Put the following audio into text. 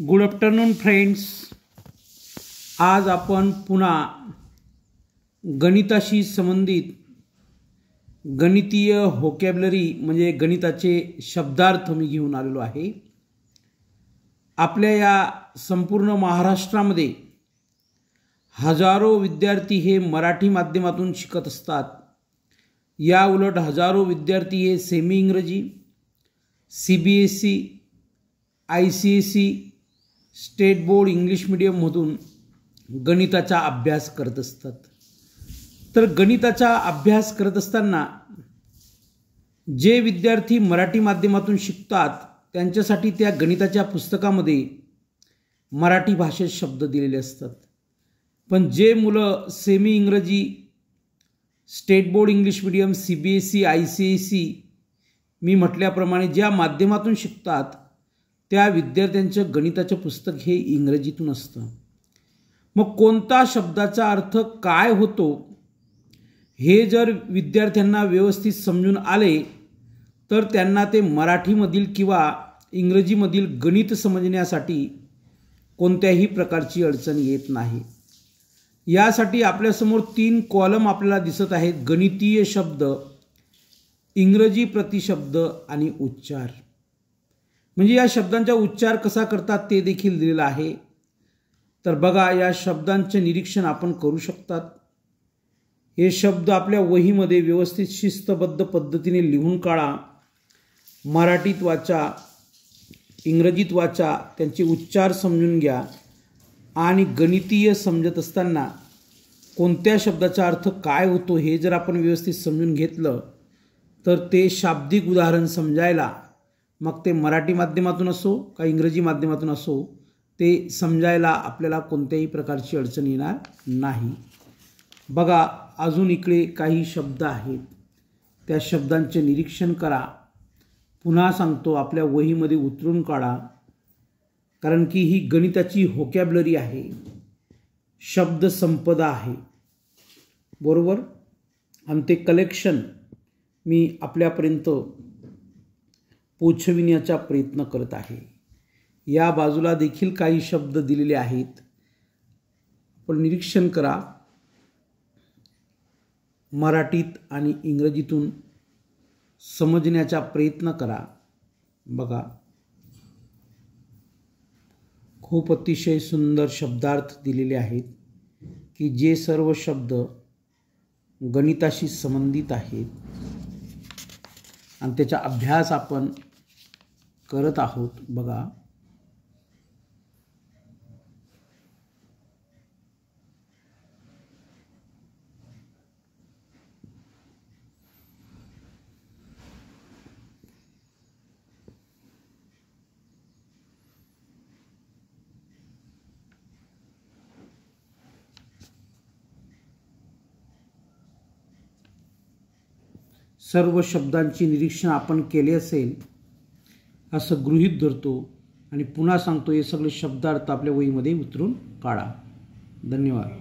Good afternoon friends. आज आपण पुन्हा गणिताशी संबंधित गणितीय व्होकॅब्युलरी म्हणजे गणिताचे शब्दार्थ मी घेऊन आलेलो आहे. आपल्या या संपूर्ण महाराष्ट्रामध्ये हजारो विद्यार्थी हे मराठी माध्यमातून शिकत असतात. या उलट हजारो विद्यार्थी हे सेमी इंग्रजी, CBSE, ICSE, state board English मीडियममधून गणिताचा अभ्यास करत असतात. तर गणिताचा अभ्यास करत असताना जे विद्यार्थी मराठी माध्यमातून शिकतात त्यांच्यासाठी त्या गणिताच्या पुस्तकामध्ये मराठी भाषेत शब्द दिलेले असतात. पण जे मुलं सेमी इंग्रजी, state board English medium, CBSE, ICSE मी म्हटल्याप्रमाणे ज्या माध्यमातून शिकतात त्या विद्यार्थ्यांचं गणिताचं पुस्तक हे इंग्रजीतून असतं. मग कोणता शब्दाचा अर्थ काय होतो हे जर विद्यार्थ्यांना व्यवस्थित समजून आले तर त्यांना ते मराठीमधील किंवा इंग्रजीमधील गणित समजण्यासाठी कोणत्याही प्रकारची अडचण येत नाही. यासाठी आपल्यासमोर 3 कॉलम आपल्याला दिसत आहेत. गणितीय शब्द, इंग्रजी प्रतिशब्द आणि उच्चार. म्हणजे या शब्दांचा उच्चार कसा करतात ते देखील दिलेलं आहे. तर बघा, या शब्दांचे निरीक्षण आपण करू शकतात. हे शब्द आपल्या वहीमध्ये व्यवस्थित शिस्तबद्ध पद्धतीने लिहून काढा. मराठीत वाचा, इंग्रजीत वाचा, त्यांचे उच्चार समजून घ्या. आणि गणितीय समजत असताना कोणत्या शब्दाचा अर्थ काय होतो हे जर आपण व्यवस्थित समजून घेतलं तर ते शाब्दिक उदाहरण समजायला, मग ते मराठी माध्यमातून असो का इंग्रजी माध्यमातून असो, ते समजायला आपल्याला कोणत्याही प्रकारची अडचण येणार नाही. बघा, अजून इकडे काही शब्द आहेत. त्या शब्दांचे निरीक्षण करा. पुन्हा सांगतो, आपल्या वहीमध्ये उतरून काढा. कारण की ही गणिताची व्होकॅब्युलरी आहे, शब्द संपदा आहे, बरोबर. आणि ते कलेक्शन मी आपल्यापर्यंत पोचविण्याचा प्रयत्न करत आहे. या बाजूला देखील काही शब्द दिलेले आहेत, पण निरीक्षण करा. मराठीत आणि इंग्रजीतून समजण्याचा प्रयत्न करा. बघा, खूप अतिशय सुंदर शब्दार्थ दिलेले आहेत की जे सर्व शब्द गणिताशी संबंधित आहेत आणि त्याचा अभ्यास आपण करत आहोत. बघा, सर्व शब्दांची निरीक्षण आपण केले असेल असं गृहीत धरतो आणि पुन्हा सांगतो, हे सगळे शब्दार्थ आपल्या वहीमध्ये उतरून काढा. धन्यवाद.